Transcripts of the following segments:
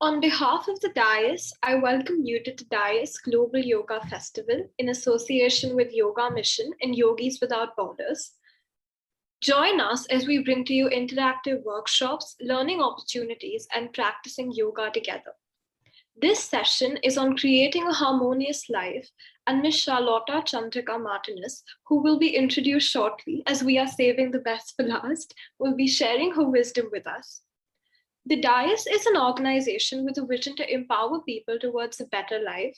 On behalf of the Dais, I welcome you to the Dais Global Yoga Festival in association with Yoga Mission and Yogis Without Borders. Join us as we bring to you interactive workshops, learning opportunities, and practicing yoga together. This session is on creating a harmonious life, and Ms. Charlotta Chandrika Martinus, who will be introduced shortly as we are saving the best for last, will be sharing her wisdom with us. The Dais is an organization with a vision to empower people towards a better life.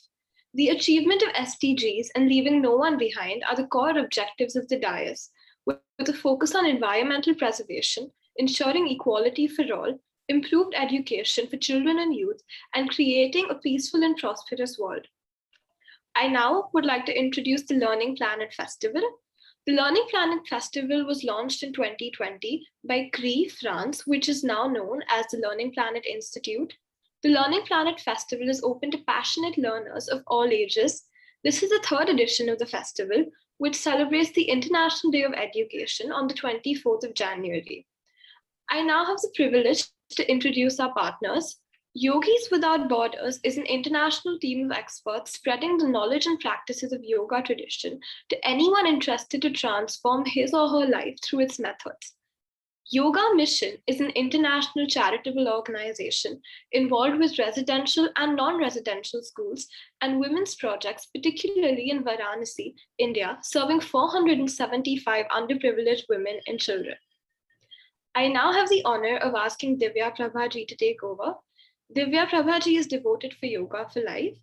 The achievement of SDGs and leaving no one behind are the core objectives of the Dais, with a focus on environmental preservation, ensuring equality for all, improved education for children and youth, and creating a peaceful and prosperous world. I now would like to introduce the Learning Planet Festival. The Learning Planet Festival was launched in 2020 by CRI, France, which is now known as the Learning Planet Institute. The Learning Planet Festival is open to passionate learners of all ages. This is the third edition of the festival, which celebrates the International Day of Education on the 24th of January. I now have the privilege to introduce our partners. Yogis Without Borders is an international team of experts spreading the knowledge and practices of yoga tradition to anyone interested to transform his or her life through its methods. Yoga Mission is an international charitable organization involved with residential and non-residential schools and women's projects, particularly in Varanasi, India, serving 475 underprivileged women and children. I now have the honor of asking Divya Prabhaji to take over. Divya Prabhaji is devoted for yoga for life.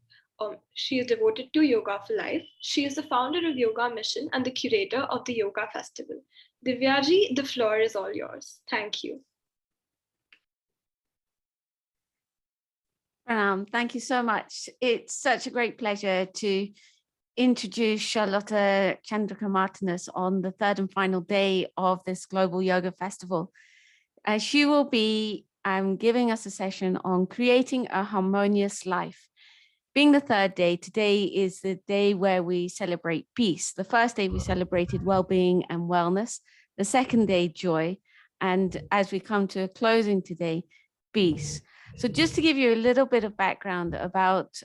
She is devoted to yoga for life. She is the founder of Yoga Mission and the curator of the Yoga Festival. Divyaji, the floor is all yours. Thank you. Thank you so much. It's such a great pleasure to introduce Charlotta Chandrika Martinus on the third and final day of this Global Yoga Festival. She will be giving us a session on creating a harmonious life. Being the third day, today is the day where we celebrate peace. The first day we celebrated well-being and wellness. The second day, joy. And as we come to a closing today, peace. So just to give you a little bit of background about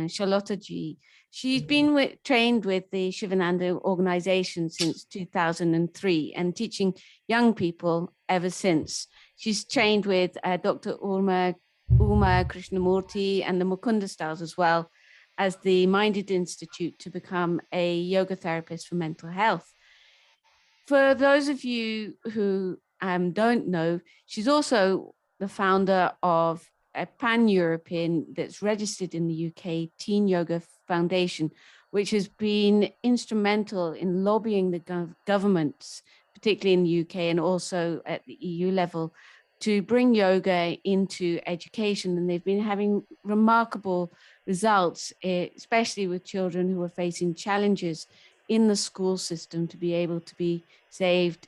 Charlotta Ji, she's been trained with the Shivananda organization since 2003 and teaching young people ever since. She's trained with Dr. Uma Krishnamurti and the Mukunda Styles, as well as the Minded Institute, to become a yoga therapist for mental health. For those of you who don't know, she's also the founder of a pan-European that's registered in the UK, Teen Yoga Foundation, which has been instrumental in lobbying the governments, particularly in the UK and also at the EU level, to bring yoga into education. And they've been having remarkable results, especially with children who are facing challenges in the school system, to be able to be saved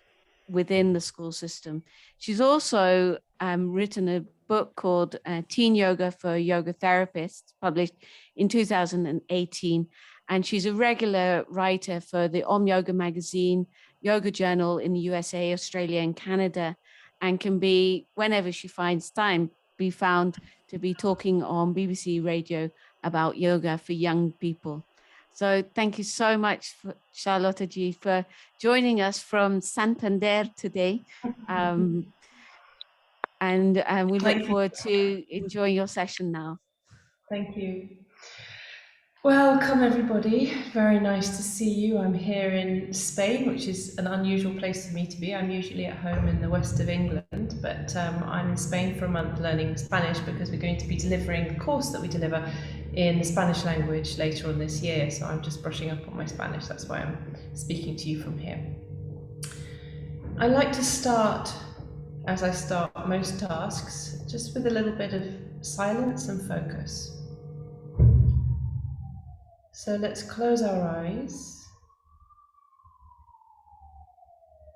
within the school system. She's also written a book called Teen Yoga for Yoga Therapists, published in 2018. And she's a regular writer for the Om Yoga magazine, Yoga Journal in the USA, Australia, and Canada, and can be, whenever she finds time, be found to be talking on BBC Radio about yoga for young people. So thank you so much, Charlotta Ji, for joining us from Santander today. And we look forward to enjoying your session now. Thank you. Welcome, everybody. Very nice to see you. I'm here in Spain, which is an unusual place for me to be. I'm usually at home in the west of England, but I'm in Spain for a month learning Spanish because we're going to be delivering the course that we deliver in the Spanish language later on this year. So I'm just brushing up on my Spanish. That's why I'm speaking to you from here. I like to start, as I start most tasks, just with a little bit of silence and focus. So let's close our eyes,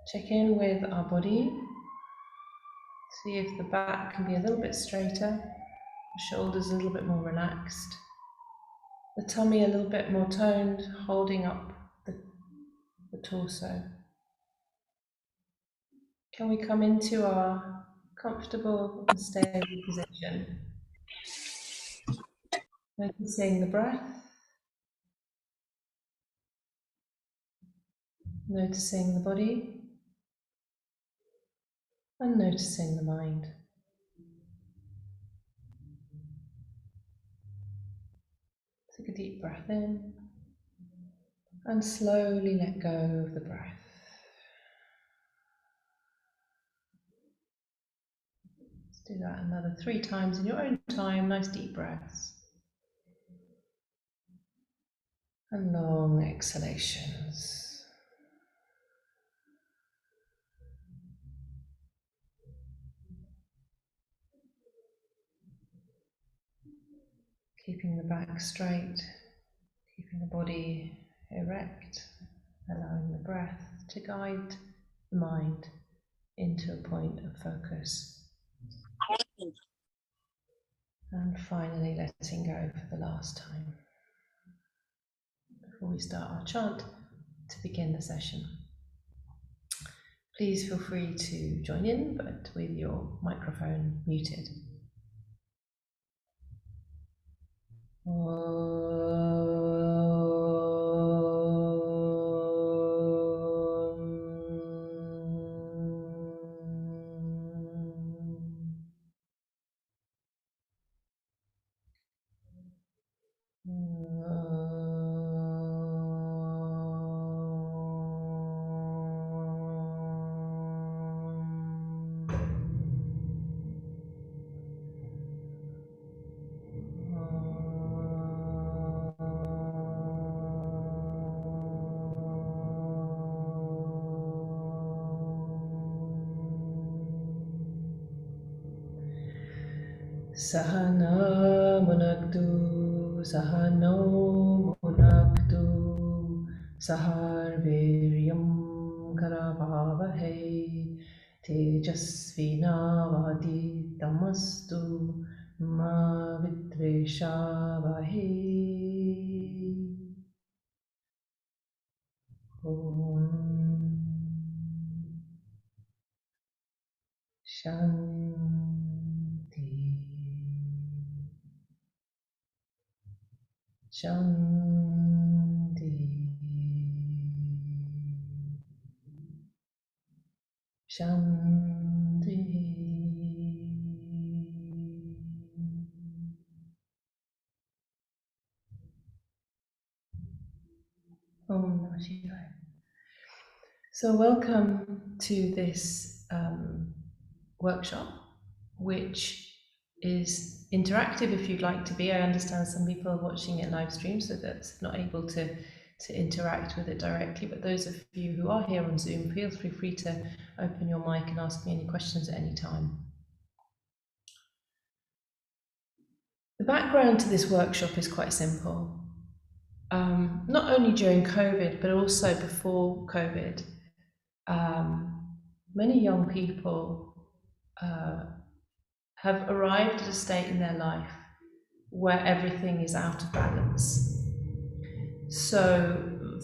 check in with our body, see if the back can be a little bit straighter, the shoulders a little bit more relaxed, the tummy a little bit more toned, holding up the torso. Can we come into our comfortable and stable position? Noticing the breath, noticing the body, and noticing the mind. Take a deep breath in and slowly let go of the breath. Let's do that another 3 times in your own time. Nice deep breaths. And long exhalations. Keeping the back straight, keeping the body erect, allowing the breath to guide the mind into a point of focus. And finally letting go for the last time before we start our chant to begin the session. Please feel free to join in, but with your microphone muted. Sahana Munaktu, Sahano Munaktu, Sahar Viryam Karavavahe, Tejasvinavadi Tamastu, Ma Vidveshavahe. Om Shanti. Shanti. Shanti. Om Namah Shivaya. So welcome to this workshop, which is interactive if you'd like to be. I understand some people are watching it live stream, so that's not able to interact with it directly, but those of you who are here on Zoom, feel free to open your mic and ask me any questions at any time. The background to this workshop is quite simple. Not only during COVID, but also before COVID, many young people have arrived at a state in their life where everything is out of balance. So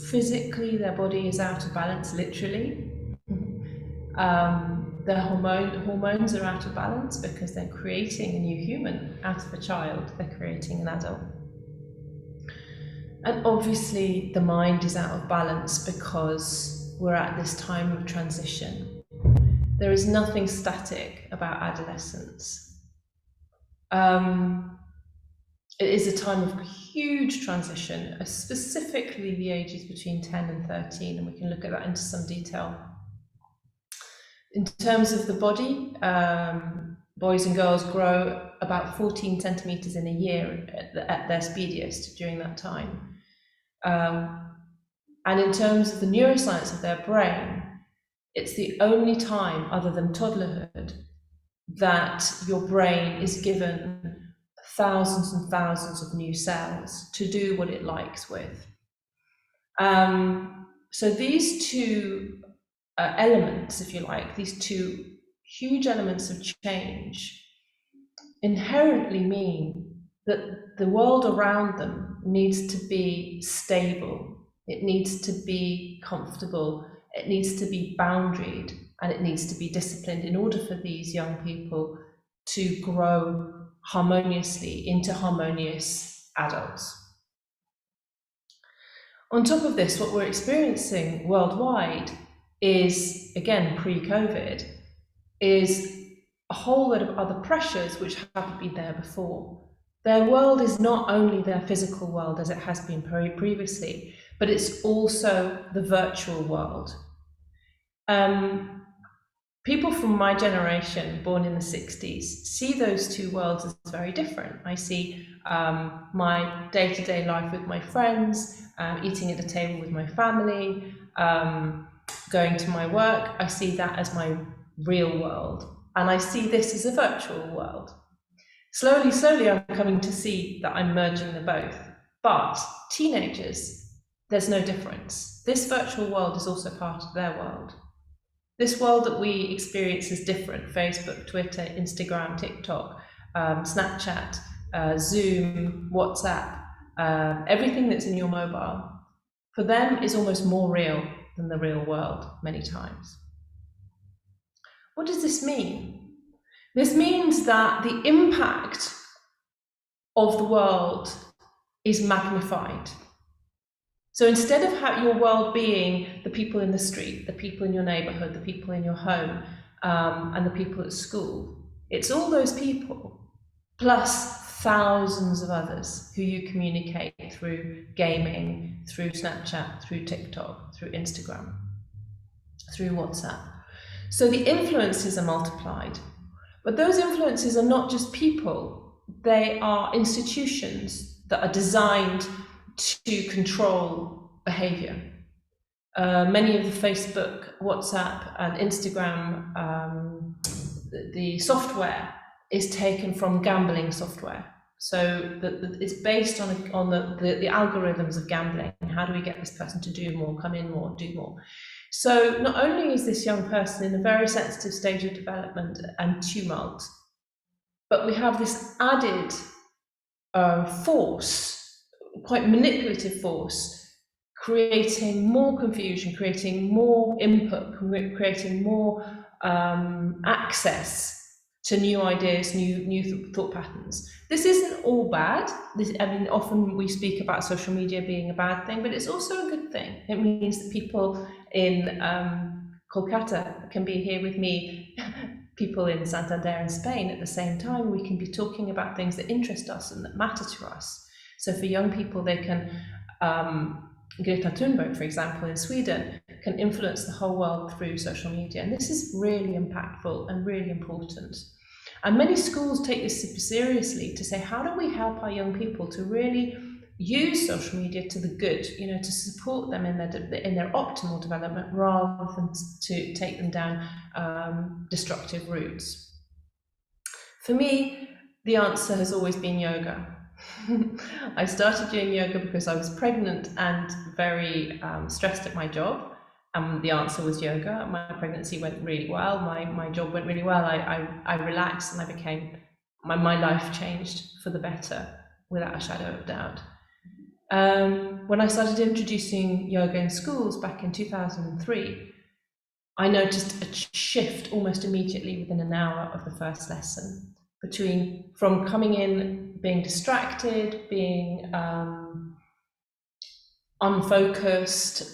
physically, their body is out of balance, literally. Their hormones are out of balance because they're creating a new human out of a child. They're creating an adult. And obviously, the mind is out of balance because we're at this time of transition. There is nothing static about adolescence. It is a time of huge transition, specifically the ages between 10 and 13, and we can look at that into some detail. In terms of the body, boys and girls grow about 14 centimeters in a year at their speediest during that time. And in terms of the neuroscience of their brain, it's the only time other than toddlerhood that your brain is given thousands and thousands of new cells to do what it likes with. So these two elements, if you like, these two huge elements of change inherently mean that the world around them needs to be stable, it needs to be comfortable, it needs to be boundaried, and it needs to be disciplined in order for these young people to grow harmoniously into harmonious adults. On top of this, what we're experiencing worldwide is, again, pre-COVID, is a whole lot of other pressures which haven't been there before. Their world is not only their physical world as it has been previously, but it's also the virtual world. People from my generation, born in the 60s, see those two worlds as very different. I see my day-to-day life with my friends, eating at a table with my family, going to my work. I see that as my real world. And I see this as a virtual world. Slowly, slowly, I'm coming to see that I'm merging the both. But teenagers, there's no difference. This virtual world is also part of their world. This world that we experience is different. Facebook, Twitter, Instagram, TikTok, Snapchat, Zoom, WhatsApp, everything that's in your mobile, for them is almost more real than the real world many times. What does this mean? This means that the impact of the world is magnified. So instead of your world being the people in the street, the people in your neighborhood, the people in your home, and the people at school, it's all those people, plus thousands of others who you communicate through gaming, through Snapchat, through TikTok, through Instagram, through WhatsApp. So the influences are multiplied. But those influences are not just people, they are institutions that are designed to control behavior. Many of the Facebook, WhatsApp, and Instagram, the software is taken from gambling software. So it's based on the algorithms of gambling. How do we get this person to do more, come in more, do more? So not only is this young person in a very sensitive stage of development and tumult, but we have this added force, quite manipulative force, creating more confusion, creating more input, creating more access to new ideas, new thought patterns. This isn't all bad. Often we speak about social media being a bad thing, but it's also a good thing. It means that people in Kolkata can be here with me, people in Santander in Spain at the same time. We can be talking about things that interest us and that matter to us. So for young people, they can, Greta Thunberg, for example, in Sweden, can influence the whole world through social media. And this is really impactful and really important. And many schools take this super seriously to say, how do we help our young people to really use social media to the good, to support them in their optimal development rather than to take them down destructive routes? For me, the answer has always been yoga. I started doing yoga because I was pregnant and very stressed at my job. The answer was yoga. My pregnancy went really well. My job went really well. I relaxed and I became, my life changed for the better without a shadow of doubt. When I started introducing yoga in schools back in 2003, I noticed a shift almost immediately within an hour of the first lesson from coming in, being distracted, being unfocused,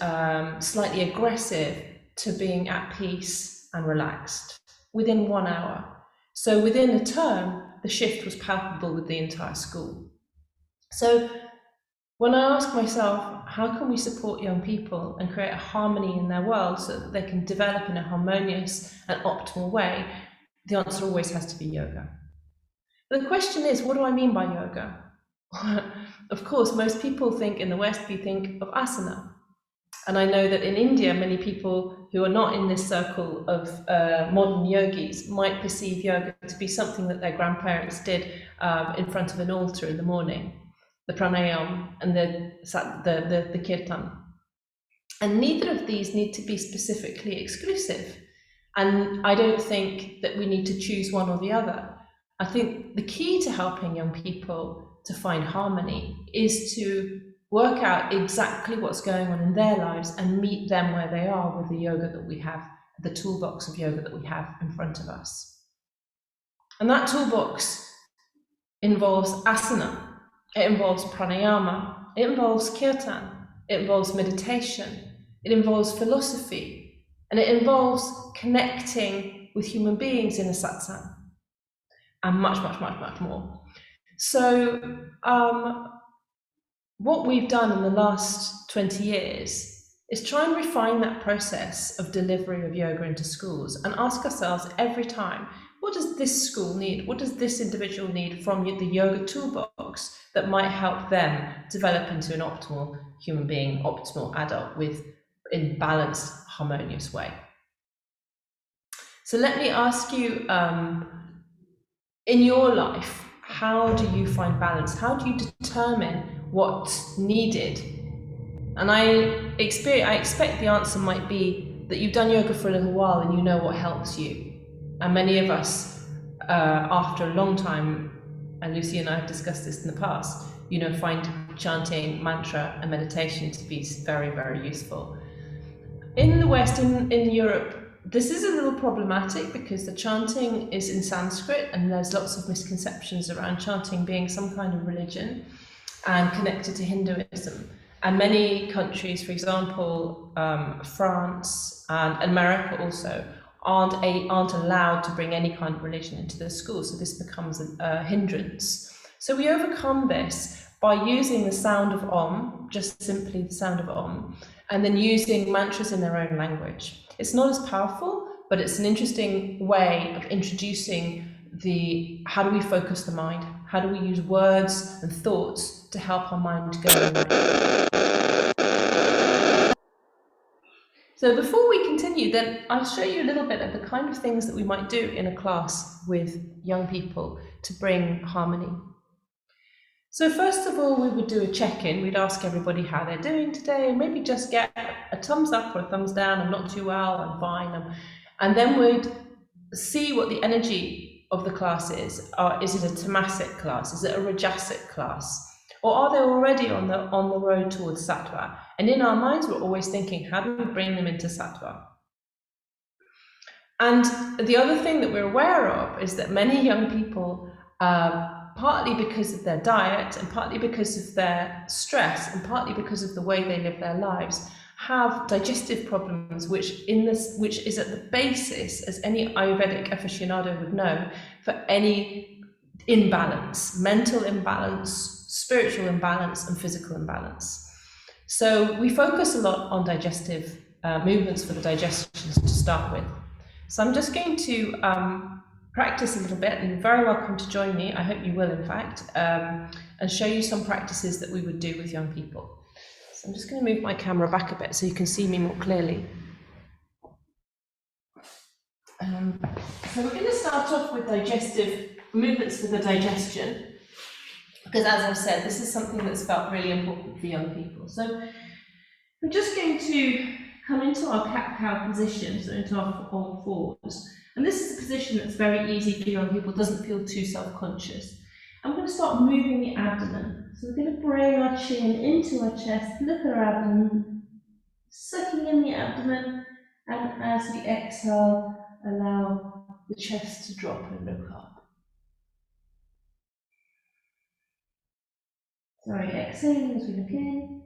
slightly aggressive, to being at peace and relaxed within 1 hour. So within a term, the shift was palpable with the entire school. So when I ask myself, how can we support young people and create a harmony in their world so that they can develop in a harmonious and optimal way, the answer always has to be yoga. But the question is, what do I mean by yoga? Of course, most people think in the West, we think of asana. And I know that in India, many people who are not in this circle of modern yogis might perceive yoga to be something that their grandparents did in front of an altar in the morning, the pranayam and the kirtan. And neither of these need to be specifically exclusive. And I don't think that we need to choose one or the other. I think the key to helping young people to find harmony is to work out exactly what's going on in their lives and meet them where they are with the yoga that we have, the toolbox of yoga that we have in front of us. And that toolbox involves asana. It involves pranayama. It involves kirtan. It involves meditation. It involves philosophy. And it involves connecting with human beings in a satsang. And much, much, much, much more. So what we've done in the last 20 years is try and refine that process of delivery of yoga into schools and ask ourselves every time, what does this school need? What does this individual need from the yoga toolbox that might help them develop into an optimal human being, optimal adult in balanced, harmonious way? So let me ask you, in your life, how do you find balance? How do you determine what's needed? And I expect the answer might be that you've done yoga for a little while and you know what helps you. And many of us, after a long time, and Lucy and I have discussed this in the past, find chanting, mantra, and meditation to be very, very useful. In the West, in Europe, this is a little problematic because the chanting is in Sanskrit and there's lots of misconceptions around chanting being some kind of religion and connected to Hinduism. And many countries, for example, France and America also, aren't allowed to bring any kind of religion into their schools, so this becomes a hindrance. So we overcome this by using the sound of Om, just simply the sound of Om, and then using mantras in their own language. It's not as powerful, but it's an interesting way of introducing how do we focus the mind? How do we use words and thoughts to help our mind go in the right? So before we continue, then I'll show you a little bit of the kind of things that we might do in a class with young people to bring harmony. So first of all, we would do a check-in. We'd ask everybody how they're doing today, and maybe just get a thumbs up or a thumbs down. I'm not too well, I'm fine. And then we'd see what the energy of the class is. Is it a tamasic class? Is it a rajasic class? Or are they already on the road towards sattva? And in our minds, we're always thinking, how do we bring them into sattva? And the other thing that we're aware of is that many young people, partly because of their diet and partly because of their stress and partly because of the way they live their lives, have digestive problems, which is at the basis, as any Ayurvedic aficionado would know, for any imbalance, mental imbalance, spiritual imbalance, and physical imbalance. So we focus a lot on digestive movements for the digestions to start with. So I'm just going to practice a little bit, and you're very welcome to join me, I hope you will in fact, and show you some practices that we would do with young people. So I'm just going to move my camera back a bit so you can see me more clearly. So we're going to start off with digestive movements for the digestion, because as I've said, this is something that's felt really important for young people. So we're just going to come into our cat-cow position, so into our on fours. And this is a position that's very easy for young people, doesn't feel too self-conscious. And we're going to start moving the abdomen. So we're going to bring our chin into our chest, look at our abdomen, sucking in the abdomen, and as we exhale, allow the chest to drop and look up. Sorry, exhaling as we look in,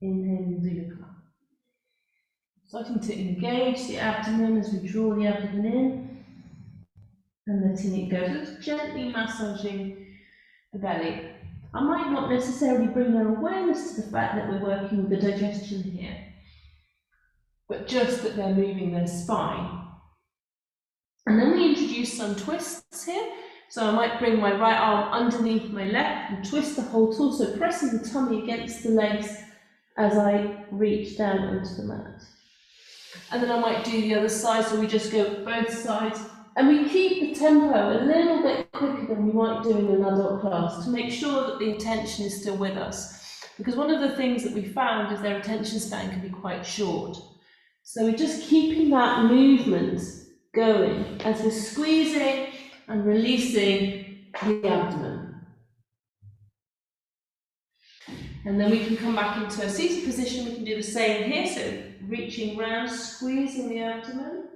inhaling as we look up. Starting to engage the abdomen as we draw the abdomen in, and letting it go, just gently massaging the belly. I might not necessarily bring their awareness to the fact that we're working with the digestion here, but just that they're moving their spine. And then we introduce some twists here. So I might bring my right arm underneath my left and twist the whole torso, pressing the tummy against the legs as I reach down onto the mat. And then I might do the other side, so we just go both sides. And we keep the tempo a little bit quicker than we might do in an adult class to make sure that the attention is still with us. Because one of the things that we found is their attention span can be quite short. So we're just keeping that movement going as we're squeezing and releasing the abdomen. And then we can come back into a seated position. We can do the same here, so reaching round, squeezing the abdomen,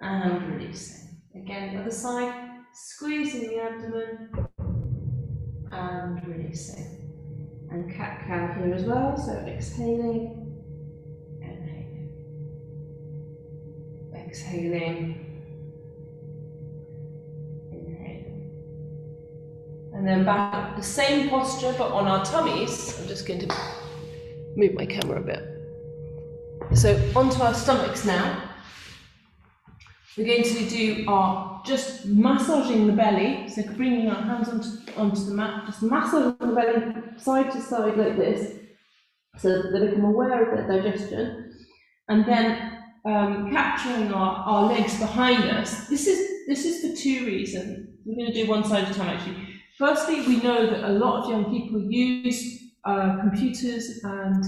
and releasing. Again, the other side, squeezing the abdomen, and releasing. And cat-cow here as well, so exhaling, inhaling, exhaling, inhaling. And then back up the same posture but on our tummies. I'm just going to move my camera a bit. So onto our stomachs now. We're going to do our just massaging the belly, so bringing our hands onto the mat, just massaging the belly side to side like this, so that they become aware of their digestion, and then capturing our legs behind us. This is for two reasons. We're going to do one side at a time actually. Firstly, we know that a lot of young people use computers and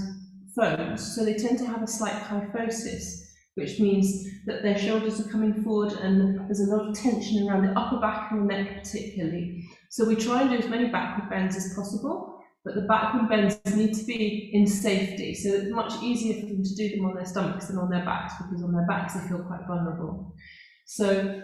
phones, so they tend to have a slight kyphosis, which means that their shoulders are coming forward and there's a lot of tension around the upper back and the neck particularly. So we try and do as many backward bends as possible, but the backward bends need to be in safety. So it's much easier for them to do them on their stomachs than on their backs, because on their backs they feel quite vulnerable. So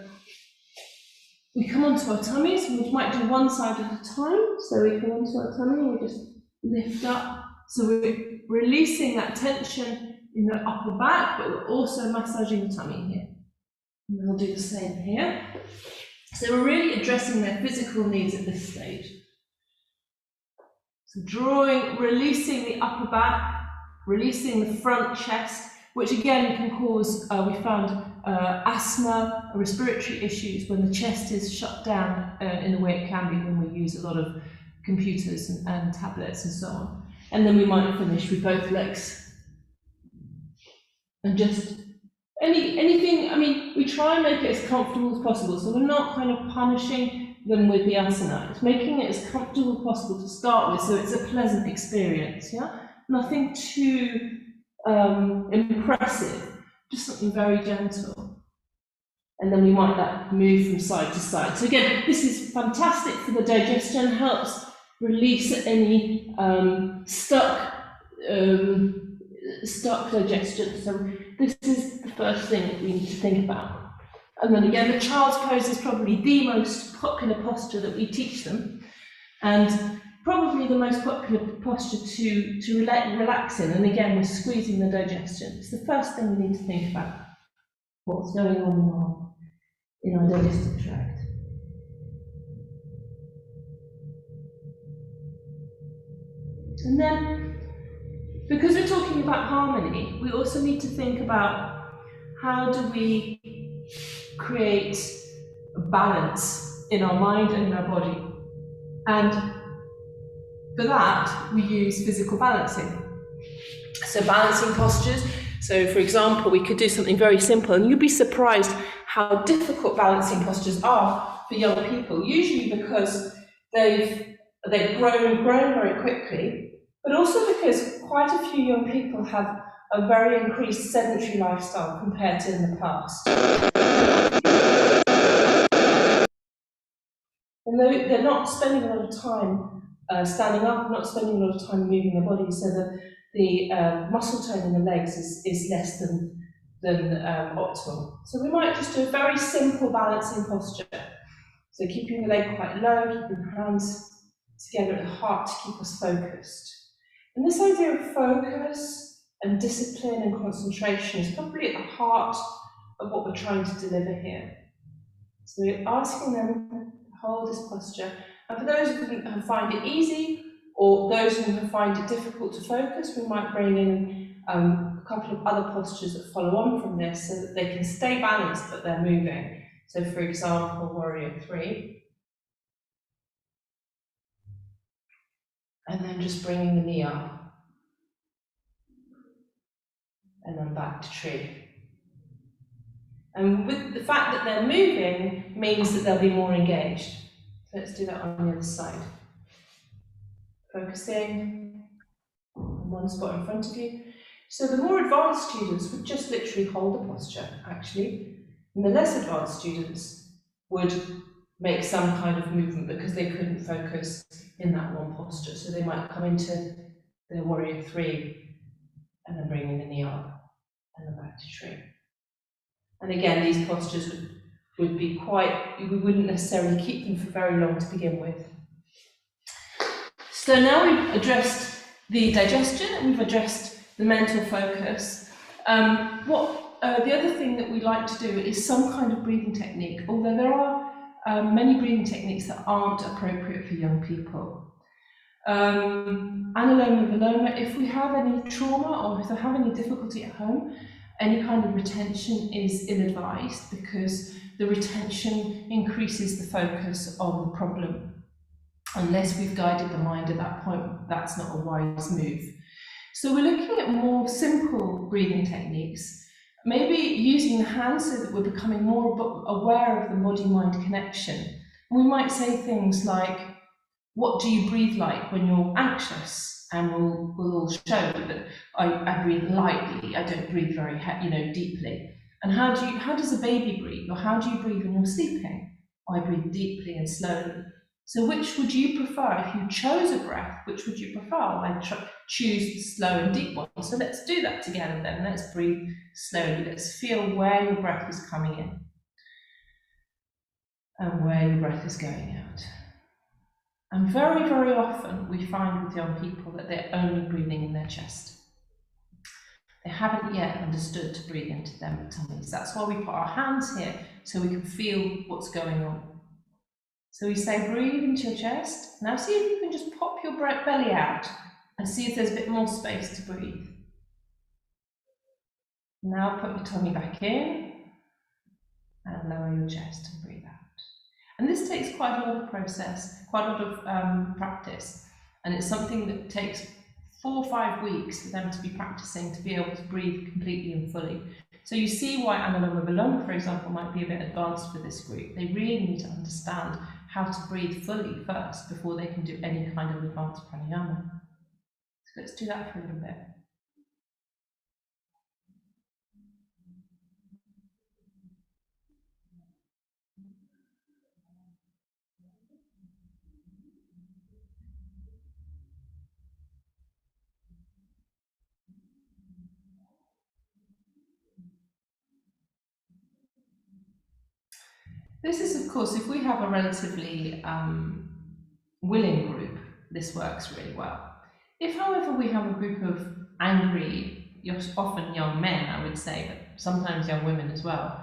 we come onto our tummies, and we might do one side at a time. So we come onto our tummy and we just lift up. So we're releasing that tension in the upper back, but we're also massaging the tummy here. And we'll do the same here. So we're really addressing their physical needs at this stage. So releasing the upper back, releasing the front chest, which again can cause, we found, asthma, respiratory issues when the chest is shut down in the way it can be when we use a lot of computers and tablets and so on. And then we might finish with both legs. And just anything, I mean, we try and make it as comfortable as possible, so we're not kind of punishing them with the asana. It's making it as comfortable as possible to start with, so it's a pleasant experience, yeah? Nothing too impressive, just something very gentle. And then we might move from side to side. So again, this is fantastic for the digestion, helps release any stuck digestion. So this is the first thing that we need to think about. And then again, the child's pose is probably the most popular posture that we teach them, and probably the most popular posture to relax in. And again, we're squeezing the digestion. It's the first thing we need to think about. What's going on in our digestive tract. And then, because we're talking about harmony, we also need to think about how do we create a balance in our mind and in our body. And for that, we use physical balancing. So balancing postures. So for example, we could do something very simple, and you'd be surprised how difficult balancing postures are for young people, usually because they've grown very quickly, but also because quite a few young people have a very increased sedentary lifestyle compared to in the past. And they're not spending a lot of time standing up, not spending a lot of time moving their body, so the muscle tone in the legs is less than optimal. So we might just do a very simple balancing posture. So keeping the leg quite low, keeping the hands together at the heart to keep us focused. And this idea of focus and discipline and concentration is probably at the heart of what we're trying to deliver here. So we're asking them to hold this posture. And for those who find it easy, or those who find it difficult to focus, we might bring in a couple of other postures that follow on from this so that they can stay balanced but they're moving. So for example, warrior 3. And then just bringing the knee up. And then back to tree. And with the fact that they're moving means that they'll be more engaged. So let's do that on the other side. Focusing on one spot in front of you. So the more advanced students would just literally hold the posture, actually. And the less advanced students would make some kind of movement because they couldn't focus in that one posture. So they might come into their warrior 3 and then bringing the knee up and then back to tree. And again, these postures would be we wouldn't necessarily keep them for very long to begin with. So now we've addressed the digestion and we've addressed the mental focus. The other thing that we like to do is some kind of breathing technique, although there are many breathing techniques that aren't appropriate for young people. Anuloma viloma, if we have any trauma or if they have any difficulty at home, any kind of retention is ill-advised because the retention increases the focus on the problem. Unless we've guided the mind at that point, that's not a wise move. So we're looking at more simple breathing techniques, maybe using the hands so that we're becoming more aware of the body-mind connection. We might say things like, what do you breathe like when you're anxious? And we'll all show that I breathe lightly, I don't breathe very deeply. And how does a baby breathe? Or how do you breathe when you're sleeping? I breathe deeply and slowly. So which would you prefer? If you chose a breath, which would you prefer? I choose the slow and deep one. So let's do that together then. Let's breathe slowly. Let's feel where your breath is coming in and where your breath is going out. And very, very often we find with young people that they're only breathing in their chest. They haven't yet understood to breathe into their tummies. That's why we put our hands here, so we can feel what's going on. So we say, breathe into your chest. Now see if you can just pop your belly out and see if there's a bit more space to breathe. Now put your tummy back in and lower your chest and breathe out. And this takes quite a lot of process, quite a lot of practice. And it's something that takes 4 or 5 weeks for them to be practicing to be able to breathe completely and fully. So you see why Anuloma Viloma, for example, might be a bit advanced for this group. They really need to understand how to breathe fully first before they can do any kind of advanced pranayama. So let's do that for a little bit. This is, of course, if we have a relatively willing group, this works really well. If, however, we have a group of angry, often young men, I would say, but sometimes young women as well,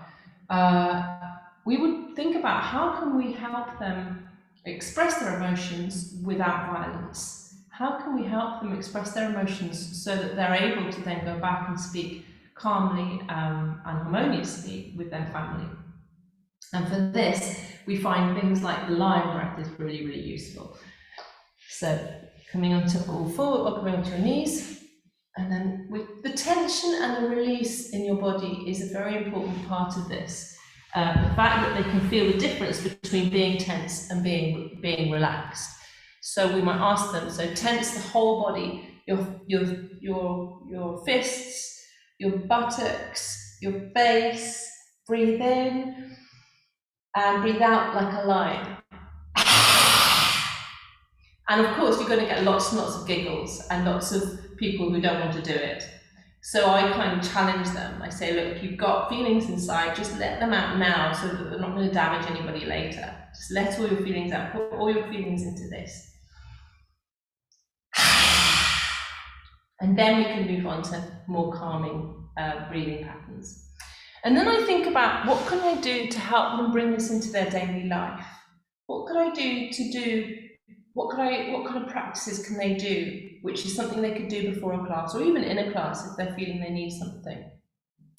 we would think about how can we help them express their emotions without violence? How can we help them express their emotions so that they're able to then go back and speak calmly and harmoniously with their family? And for this, we find things like the lion breath is really, really useful. So coming onto all four, or coming onto your knees, and then with the tension and the release in your body is a very important part of this. The fact that they can feel the difference between being tense and being relaxed. So we might ask them, so tense the whole body, your fists, your buttocks, your face, breathe in, and breathe out like a lion. And of course, you're going to get lots and lots of giggles and lots of people who don't want to do it. So I kind of challenge them. I say, look, if you've got feelings inside, just let them out now so that they're not going to damage anybody later. Just let all your feelings out, put all your feelings into this. And then we can move on to more calming breathing patterns. And then I think about what can I do to help them bring this into their daily life? What could I do what kind of practices can they do, which is something they could do before a class or even in a class if they're feeling they need something.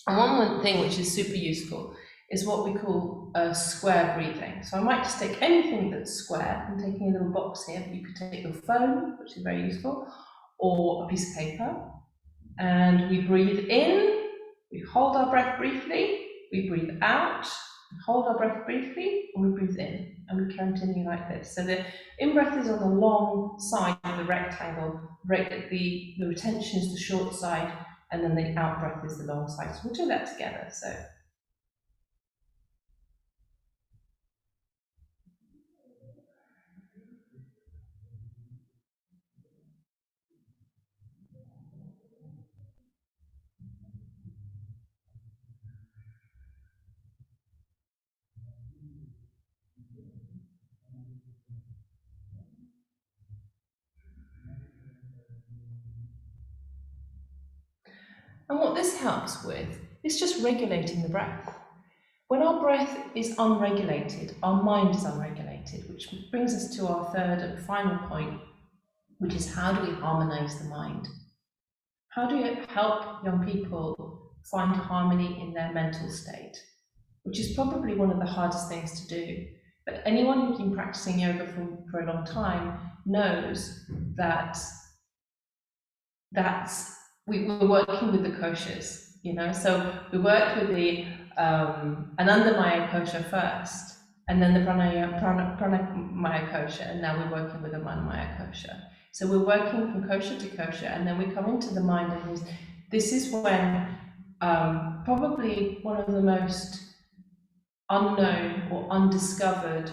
And one thing which is super useful is what we call square breathing. So I might just take anything that's square. I'm taking a little box here, but you could take your phone, which is very useful, or a piece of paper. And we breathe in, we hold our breath briefly, we breathe out, we hold our breath briefly, and we breathe in. And we continue like this. So the in-breath is on the long side of the rectangle, the retention is the short side, and then the out-breath is the long side. So we'll do that together. So And what this helps with is just regulating the breath. When our breath is unregulated, our mind is unregulated, which brings us to our third and final point, which is how do we harmonize the mind? How do you help young people find harmony in their mental state? Which is probably one of the hardest things to do. But anyone who's been practicing yoga for a long time knows that we're working with the koshas, you know. So we worked with the Anandamaya kosha first, and then the Pranamaya kosha, and now we're working with the Manamaya kosha. So we're working from kosha to kosha, and then we come into the mind, and this is when probably one of the most unknown or undiscovered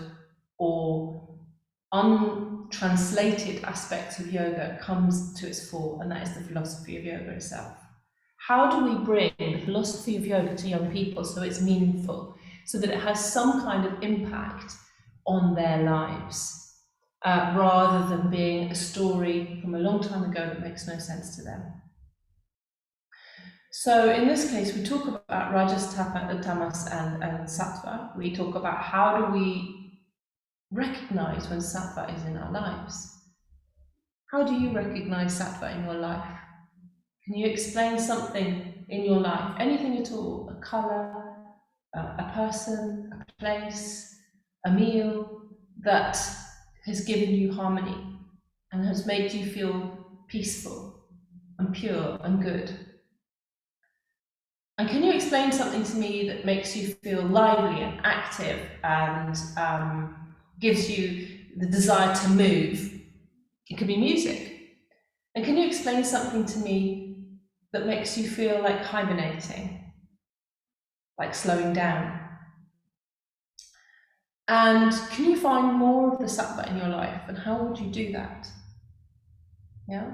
or untranslated aspects of yoga comes to its fore, and that is the philosophy of yoga itself. How do we bring the philosophy of yoga to young people so it's meaningful, so that it has some kind of impact on their lives, rather than being a story from a long time ago that makes no sense to them? So in this case, we talk about Rajas, Tamas, and Sattva. We talk about how do we recognize when Sattva is in our lives. How do you recognize Sattva in your life? Can you explain something in your life, anything at all, a color, a person, a place, a meal, that has given you harmony and has made you feel peaceful and pure and good? And can you explain something to me that makes you feel lively and active and gives you the desire to move? It could be music. And can you explain something to me that makes you feel like hibernating, like slowing down? And can you find more of the sattva in your life, and how would you do that? Yeah.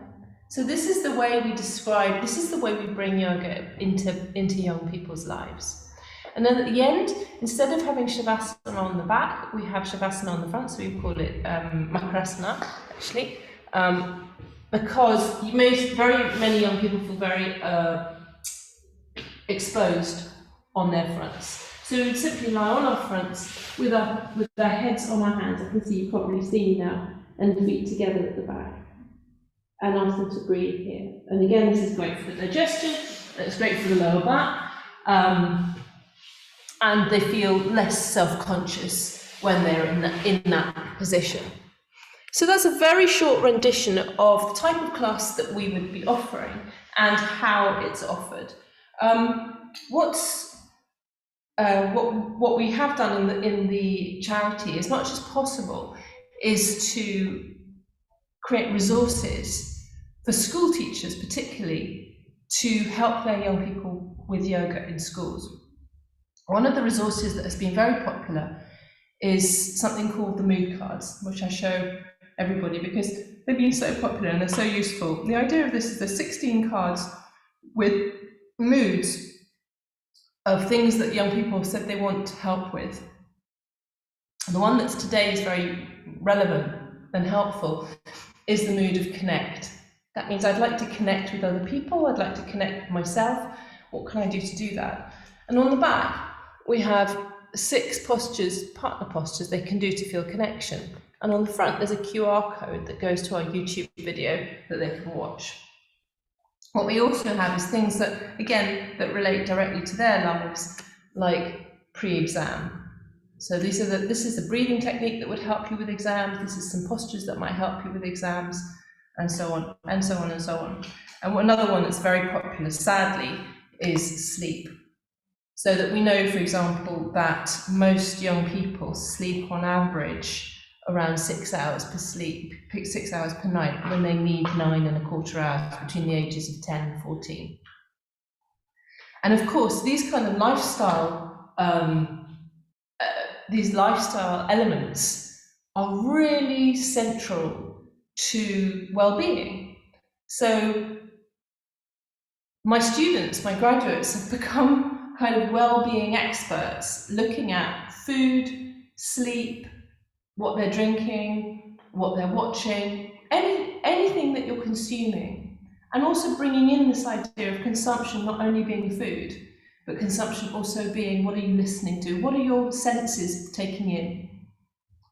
So this is the way we describe, this is the way we bring yoga into young people's lives. And then at the end, instead of having Shavasana on the back, we have Shavasana on the front, so we call it Makarasana, actually, because very many young people feel very exposed on their fronts. So we would simply lie on our fronts with our heads on our hands. I can see you probably see me now, and feet together at the back. And ask them to breathe here. And again, this is great for the digestion, it's great for the lower back, and they feel less self-conscious when they're in that position. So that's a very short rendition of the type of class that we would be offering and how it's offered. What we have done in the charity, as much as possible, is to create resources for school teachers, particularly, to help their young people with yoga in schools. One of the resources that has been very popular is something called the mood cards, which I show everybody because they've been so popular and they're so useful. The idea of this is there's 16 cards with moods of things that young people have said they want help with. The one that's today is very relevant and helpful is the mood of connect. That means I'd like to connect with other people, I'd like to connect with myself. What can I do to do that? And on the back, we have 6 postures, partner postures, they can do to feel connection. And on the front, there's a QR code that goes to our YouTube video that they can watch. What we also have is things that, again, that relate directly to their lives, like pre-exam. So this is the breathing technique that would help you with exams. This is some postures that might help you with exams, and so on, and so on, and so on. And another one that's very popular, sadly, is sleep. So that we know, for example, that most young people sleep on average around 6 hours per sleep, 6 hours per night, when they need 9¼ hours between the ages of 10 and 14. And of course, these kind of lifestyle elements are really central to well-being. So my students, my graduates, have become kind of well-being experts, looking at food, sleep, what they're drinking, what they're watching, anything that you're consuming, And also bringing in this idea of consumption not only being food, but consumption also being, what are you listening to? What are your senses taking in?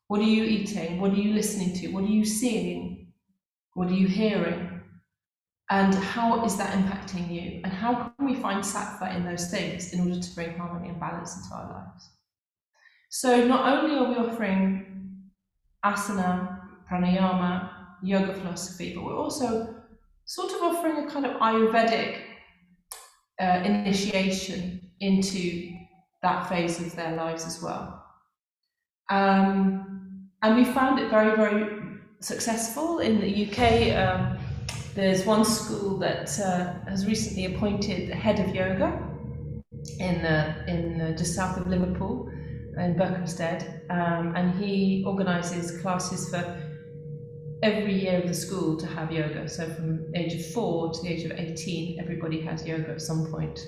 What are you eating? What are you listening to? What are you seeing? What are you hearing? And how is that impacting you? And how can we find sattva in those things in order to bring harmony and balance into our lives? So not only are we offering asana, pranayama, yoga philosophy, but we're also sort of offering a kind of Ayurvedic initiation into that phase of their lives as well. And we found it very, very successful in the UK. There's one school that has recently appointed the head of yoga in just south of Liverpool, in Berkhamsted, and he organises classes for every year of the school to have yoga. So from the age of 4 to the age of 18, everybody has yoga at some point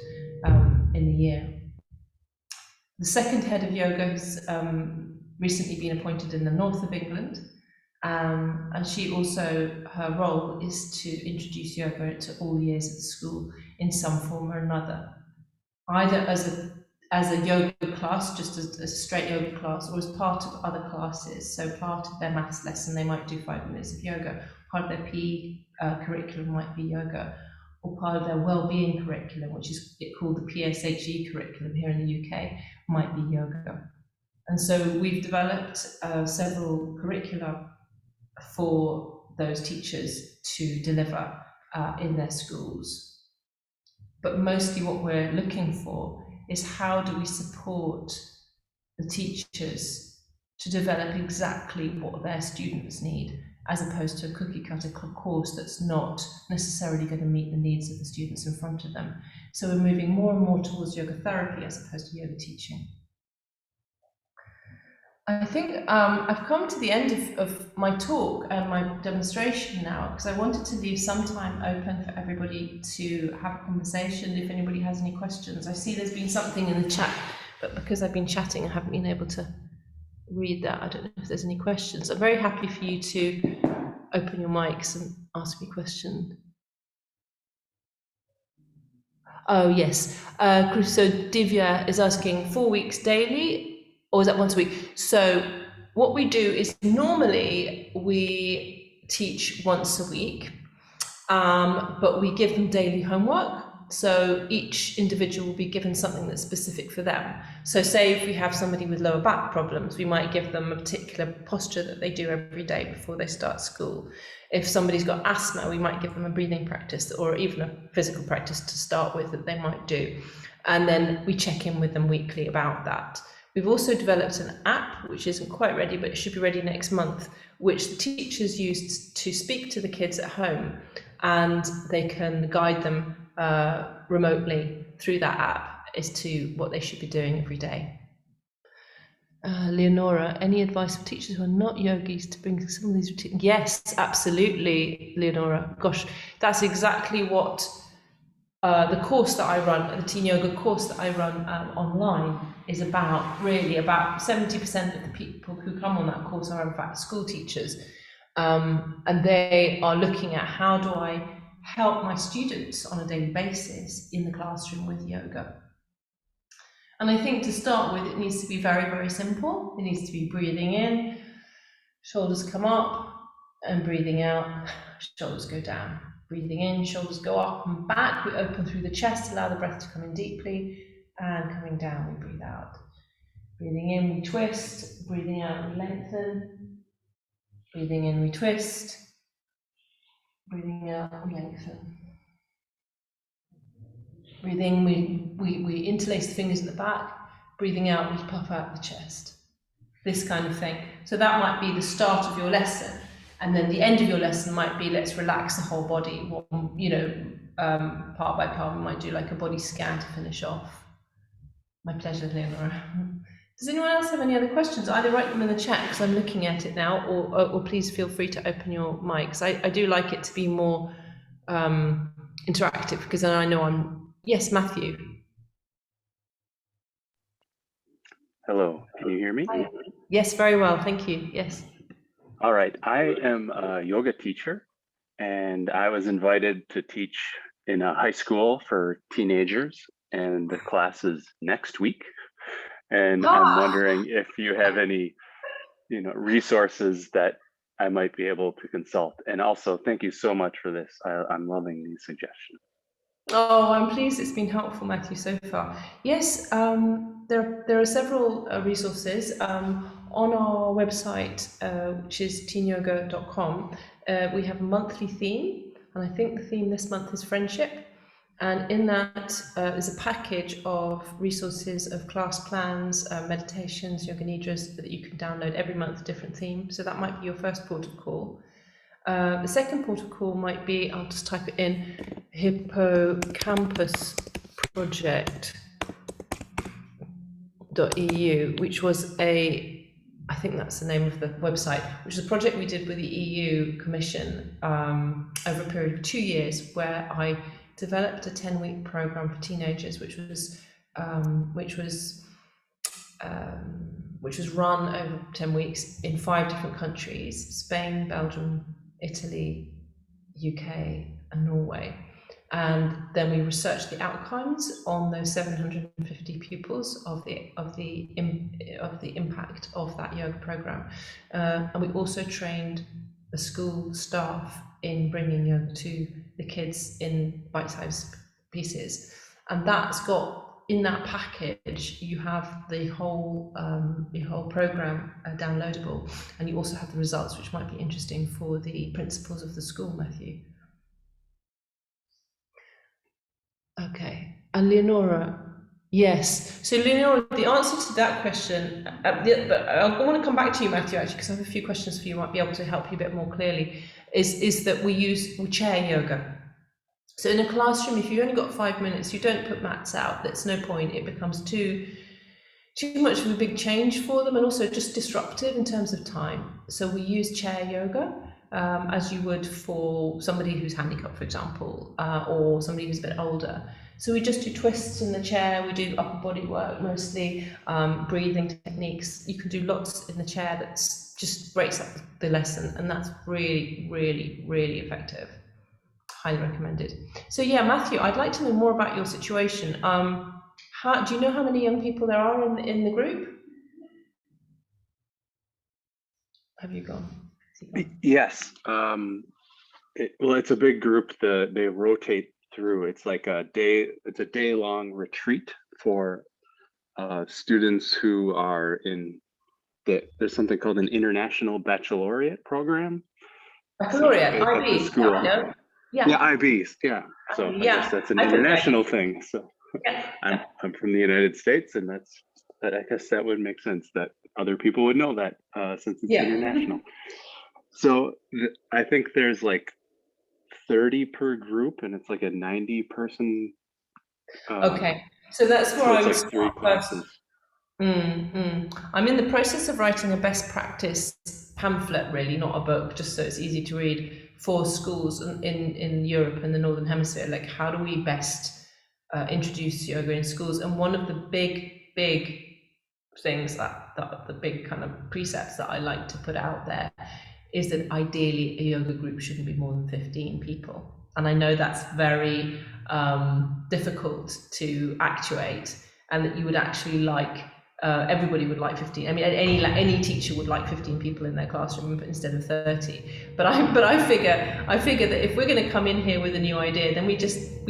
in the year. The second head of yoga has recently been appointed in the north of England, and she also, her role is to introduce yoga to all years of the school in some form or another, either as a yoga class, just as a straight yoga class, or as part of other classes. So part of their maths lesson, they might do 5 minutes of yoga. Part of their PE curriculum might be yoga, or part of their well-being curriculum, which is called the PSHE curriculum here in the UK, might be yoga. And so we've developed several curricula for those teachers to deliver in their schools. But mostly what we're looking for is, how do we support the teachers to develop exactly what their students need, as opposed to a cookie cutter course that's not necessarily going to meet the needs of the students in front of them. So we're moving more and more towards yoga therapy as opposed to yoga teaching. I think I've come to the end of my talk and my demonstration now, because I wanted to leave some time open for everybody to have a conversation if anybody has any questions. I see there's been something in the chat, but because I've been chatting, I haven't been able to read that. I don't know if there's any questions. I'm very happy for you to open your mics and ask me questions. Oh, yes. So Divya is asking 4 weeks daily, or is that once a week? So what we do is, normally we teach once a week, but we give them daily homework. So each individual will be given something that's specific for them. So say if we have somebody with lower back problems, we might give them a particular posture that they do every day before they start school. If somebody's got asthma, we might give them a breathing practice, or even a physical practice to start with that they might do. And then we check in with them weekly about that. We've also developed an app, which isn't quite ready, but it should be ready next month, which the teachers use to speak to the kids at home, and they can guide them remotely through that app as to what they should be doing every day. Leonora, any advice for teachers who are not yogis to bring some of these routines? Yes, absolutely, Leonora. Gosh, that's exactly what the course that I run, the Teen Yoga course that I run online, is about. Really, about 70% of the people who come on that course are in fact school teachers, and they are looking at, how do I help my students on a daily basis in the classroom with yoga. And I think to start with, it needs to be very, very simple. It needs to be breathing in, shoulders come up, and breathing out, shoulders go down. Breathing in, shoulders go up and back. We open through the chest, allow the breath to come in deeply, and coming down, we breathe out. Breathing in, we twist. Breathing out, we lengthen. Breathing in, we twist. Breathing out, we lengthen. Breathing, we interlace the fingers at the back. Breathing out, we puff out the chest. This kind of thing. So that might be the start of your lesson. And then the end of your lesson might be, let's relax the whole body. Part by part, we might do like a body scan to finish off. My pleasure, Leonora. Does anyone else have any other questions? Either write them in the chat, because I'm looking at it now, or please feel free to open your mics. I do like it to be more interactive, because then I know I'm... Yes, Matthew. Hello, can you hear me? Hi. Yes, very well, thank you. Yes. All right, I am a yoga teacher, and I was invited to teach in a high school for teenagers, and the class is next week. And I'm wondering if you have any, resources that I might be able to consult. And also, thank you so much for this. I'm loving these suggestions. Oh, I'm pleased it's been helpful, Matthew, so far. Yes, there are several resources. On our website, which is teenyoga.com, we have a monthly theme, and I think the theme this month is friendship. And in that is a package of resources of class plans, meditations, yoga nidras that you can download every month, different theme. So that might be your first port of call. The second port of call might be, I'll just type it in, hippocampusproject.eu, which was I think that's the name of the website, which is a project we did with the EU Commission over a period of 2 years, where I developed a 10-week program for teenagers, which was run over 10 weeks in 5 different countries: Spain, Belgium, Italy, UK, and Norway. And then we researched the outcomes on those 750 pupils of the impact of that yoga program. And we also trained the school staff in bringing yoga to the kids in bite-sized pieces. And that's got, in that package, you have the whole program downloadable, and you also have the results, which might be interesting for the principals of the school, Matthew. Okay, and Leonora, yes. So Leonora, the answer to that question, but I want to come back to you, Matthew, actually, because I have a few questions for you, might be able to help you a bit more clearly, is that we chair yoga. So in a classroom, if you've only got 5 minutes, you don't put mats out. There's no point. It becomes too much of a big change for them, and also just disruptive in terms of time. So we use chair yoga, as you would for somebody who's handicapped, for example, or somebody who's a bit older. So we just do twists in the chair, we do upper body work mostly, breathing techniques. You can do lots in the chair that's just breaks up the lesson, and that's really, really, really effective. Highly recommended. So yeah, Matthew, I'd like to know more about your situation. Do you know how many young people there are in the group? Have you gone? Yes. It's a big group. They rotate through. It's like it's a day-long retreat for students who are there's something called an international baccalaureate program. Baccalaureate, at IB, the school. Yeah, IBs, yeah. So I guess that's an international thing. So I'm from the United States, and I guess that would make sense that other people would know that since it's international. So I think there's like 30 per group, and it's like a 90-person. Okay, so that's where I was like 3 classes. I'm in the process of writing a best practice pamphlet, really, not a book, just so it's easy to read, for schools in Europe and the Northern Hemisphere. Like, how do we best introduce yoga in schools? And one of the big things that the big kind of precepts that I like to put out there is that ideally a yoga group shouldn't be more than 15 people. And I know that's very difficult to actuate, and that you would actually like, everybody would like 15. I mean, any teacher would like 15 people in their classroom instead of 30. But I figure that if we're going to come in here with a new idea, then we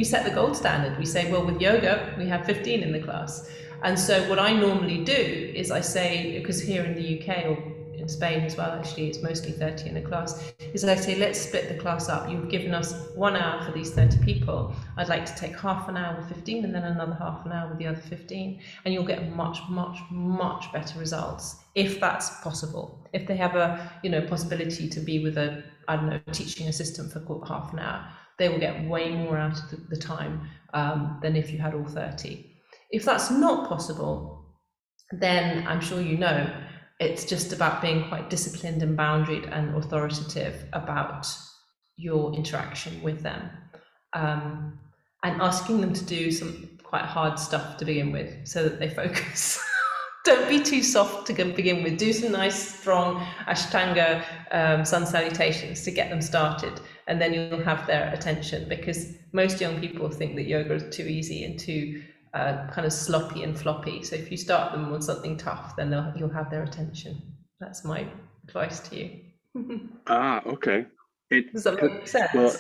set the gold standard. We say, well, with yoga, we have 15 in the class. And so what I normally do is I say, because here in the UK, or in Spain as well, actually, it's mostly 30 in a class, is I say, let's split the class up. You've given us 1 hour for these 30 people. I'd like to take half an hour with 15 and then another half an hour with the other 15. And you'll get much, much, much better results, if that's possible. If they have a possibility to be with a, I don't know, teaching assistant for half an hour, they will get way more out of the time than if you had all 30. If that's not possible, then I'm sure it's just about being quite disciplined and boundaried and authoritative about your interaction with them, and asking them to do some quite hard stuff to begin with, so that they focus. Don't be too soft to begin with. Do some nice, strong Ashtanga sun salutations to get them started, and then you'll have their attention, because most young people think that yoga is too easy and too kind of sloppy and floppy. So if you start them on something tough, then you'll have their attention. That's my advice to you. Okay. Does that make sense? Well,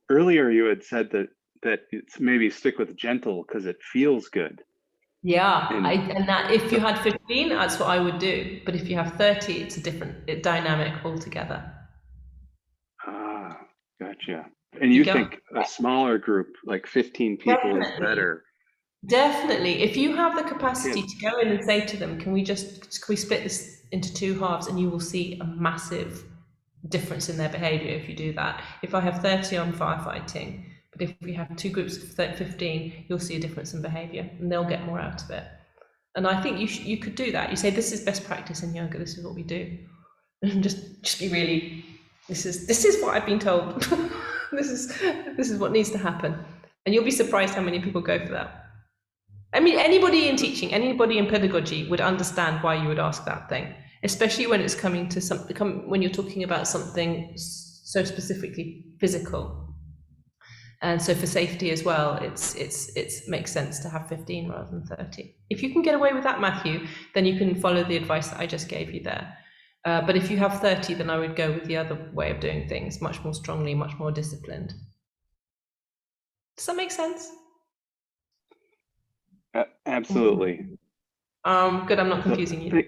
earlier you had said that it's maybe stick with gentle because it feels good. Yeah, and that if you had 15, that's what I would do. But if you have 30, it's a different dynamic altogether. Gotcha. And you think a smaller group, like 15 people, is better? Definitely. If you have the capacity to go in and say to them, can we split this into 2 halves, and you will see a massive difference in their behavior if you do that. If I have 30 on firefighting, but if we have 2 groups of 15, you'll see a difference in behavior, and they'll get more out of it. And I think you could do that. You say, this is best practice in yoga, this is what we do. And just be really, this is what I've been told. this is what needs to happen. And you'll be surprised how many people go for that. I mean, anybody in teaching, anybody in pedagogy would understand why you would ask that thing, especially when it's coming to when you're talking about something so specifically physical. And so for safety as well, it makes sense to have 15 rather than 30. If you can get away with that, Matthew, then you can follow the advice that I just gave you there. But if you have 30, then I would go with the other way of doing things, much more strongly, much more disciplined. Does that make sense? Absolutely. Good, I'm not confusing you.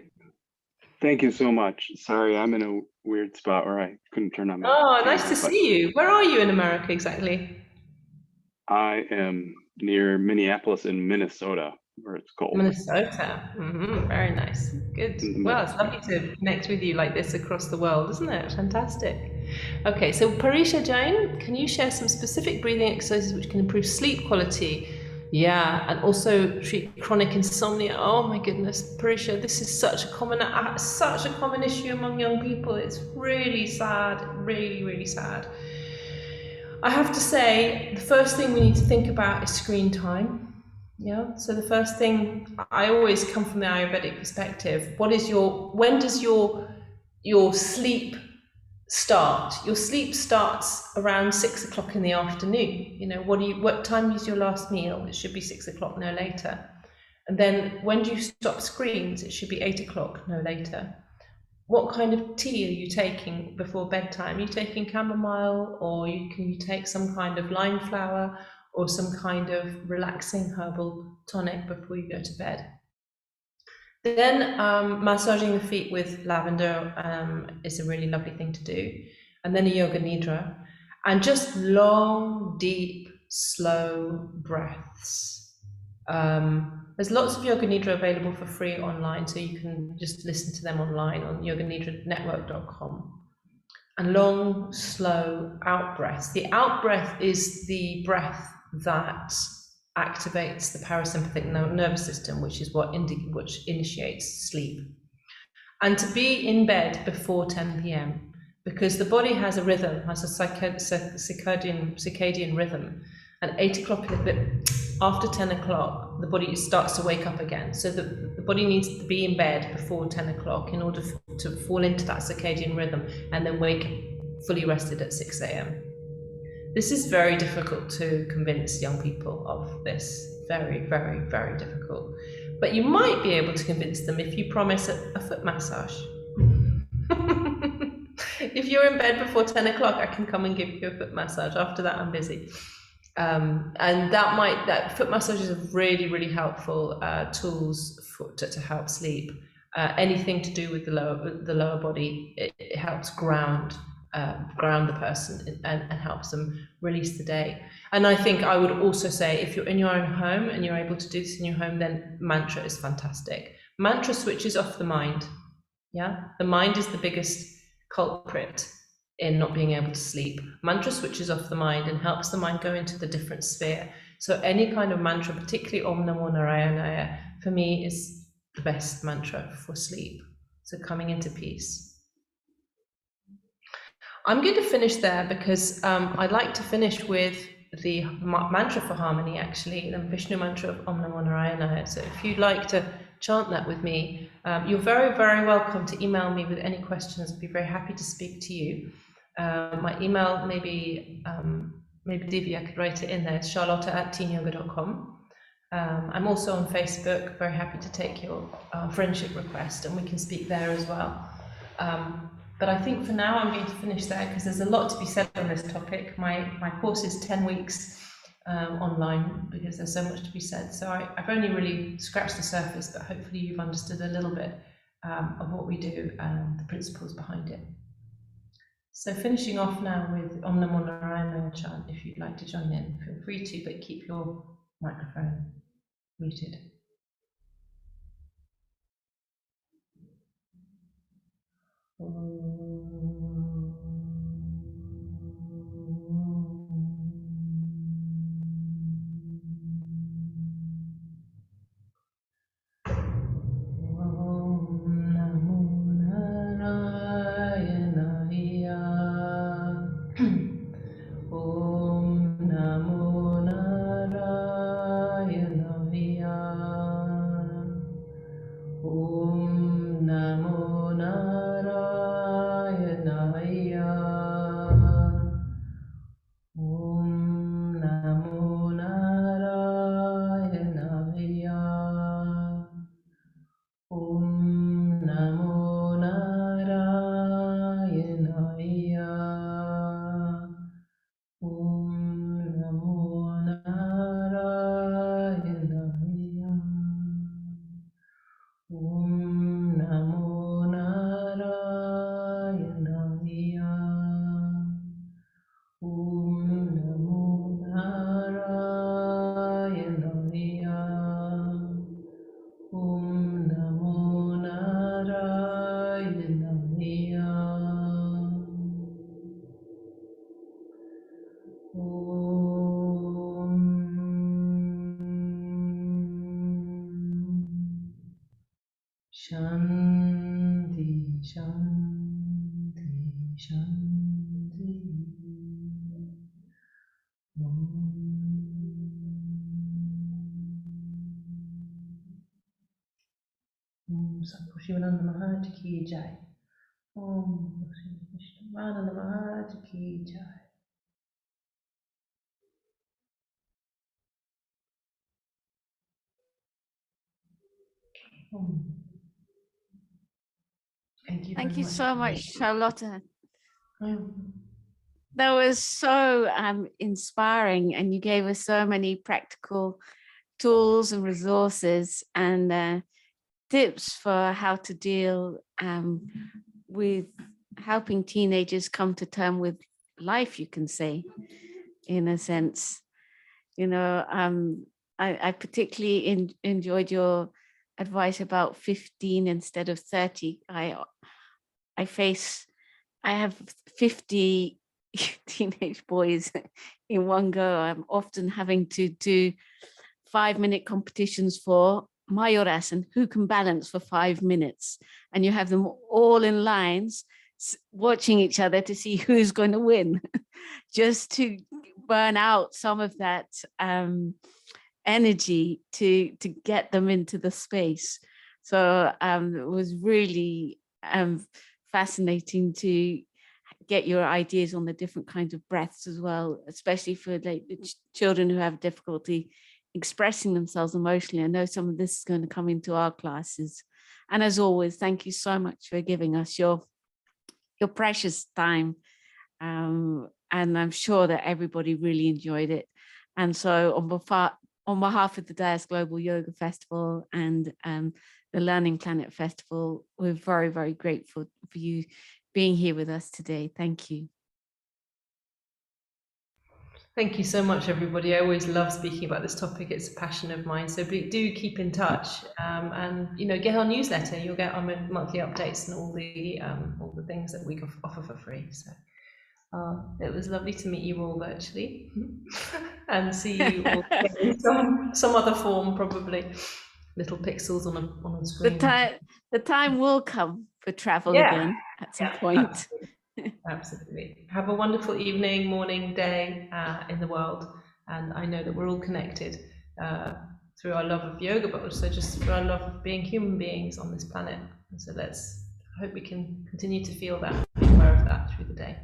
Thank you so much. Sorry, I'm in a weird spot where I couldn't turn on my camera, nice to see you. Where are you in America exactly? I am near Minneapolis in Minnesota, where it's cold. Minnesota. Very nice. Good. Well, it's lovely to connect with you like this across the world, isn't it? Fantastic. Okay, so Parisha Jain, can you share some specific breathing exercises which can improve sleep quality? Yeah, and also treat chronic insomnia. Oh my goodness, Parisha, this is such a common issue among young people. It's really sad, really, really sad. I have to say, the first thing we need to think about is screen time. Yeah, so the first thing, I always come from the Ayurvedic perspective. When does your sleep start? Your sleep starts around 6 o'clock in the afternoon. You know, what time is your last meal? It should be 6 o'clock, no later. And then when do you stop screens? It should be 8 o'clock, no later. What kind of tea are you taking before bedtime? Are you taking chamomile, or can you take some kind of lime flower or some kind of relaxing herbal tonic before you go to bed? Then massaging the feet with lavender is a really lovely thing to do. And then a yoga nidra. And just long, deep, slow breaths. There's lots of yoga nidra available for free online, so you can just listen to them online on yoganidranetwork.com. And long, slow out breaths. The out breath is the breath that activates the parasympathetic nervous system, which is which initiates sleep. And to be in bed before 10 p.m. because the body has a rhythm, has a circadian rhythm. And 8 o'clock, after 10 o'clock, the body starts to wake up again. So the body needs to be in bed before 10 o'clock in order to fall into that circadian rhythm and then wake fully rested at 6 a.m. This is very difficult to convince young people of this. Very, very, very difficult. But you might be able to convince them if you promise a foot massage. If you're in bed before 10 o'clock, I can come and give you a foot massage. After that, I'm busy. And that foot massages are really, really helpful tools to help sleep. Anything to do with the lower body, it helps ground the person and helps them release the day. And I think I would also say, if you're in your own home and you're able to do this in your home, then mantra is fantastic. Mantra switches off the mind. Yeah, the mind is the biggest culprit in not being able to sleep. Mantra switches off the mind and helps the mind go into the different sphere. So any kind of mantra, particularly Om Namo Narayana, for me is the best mantra for sleep. So coming into peace. I'm going to finish there because I'd like to finish with the mantra for harmony, actually, the Vishnu mantra of Om Namo Narayana. So if you'd like to chant that with me, you're very, very welcome to email me with any questions. I'd be very happy to speak to you. My email, maybe Divya could write it in there, it's charlotta@teenyoga.com. I'm also on Facebook, very happy to take your friendship request, and we can speak there as well. But I think for now I'm going to finish there because there's a lot to be said on this topic. My course is 10 weeks online because there's so much to be said. So I've only really scratched the surface, but hopefully you've understood a little bit of what we do and the principles behind it. So finishing off now with Om Namo Narayana chant, if you'd like to join in, feel free to, but keep your microphone muted. Shanti, Shanti, Shanti. Om Sat Maharaj ki jai. Om Vishnu Maharaj ki jai. Thank you so much, Charlotta. That was so inspiring, and you gave us so many practical tools and resources and tips for how to deal with helping teenagers come to terms with life, you can say, in a sense. You know, I particularly enjoyed your advice about 15 instead of 30. I have 50 teenage boys in one go. I'm often having to do 5-minute competitions for mayoras and who can balance for 5 minutes. And you have them all in lines watching each other to see who's going to win, just to burn out some of that energy to get them into the space. So it was really fascinating to get your ideas on the different kinds of breaths as well, especially for like the children who have difficulty expressing themselves emotionally. I know some of this is going to come into our classes. And as always, thank you so much for giving us your precious time. And I'm sure that everybody really enjoyed it. And so on behalf of the Dais Global Yoga Festival and the Learning Planet Festival, we're very, very grateful for you being here with us today. Thank you. Thank you so much, everybody. I always love speaking about this topic. It's a passion of mine. So do keep in touch, and get our newsletter. You'll get our monthly updates and all the things that we offer for free. So it was lovely to meet you all virtually, and see you all in some other form, probably. Little pixels on a screen. The time will come for travel again at some point. Absolutely. Have a wonderful evening, morning, day in the world. And I know that we're all connected through our love of yoga, but also just through our love of being human beings on this planet. And so I hope we can continue to feel that, be aware of that through the day.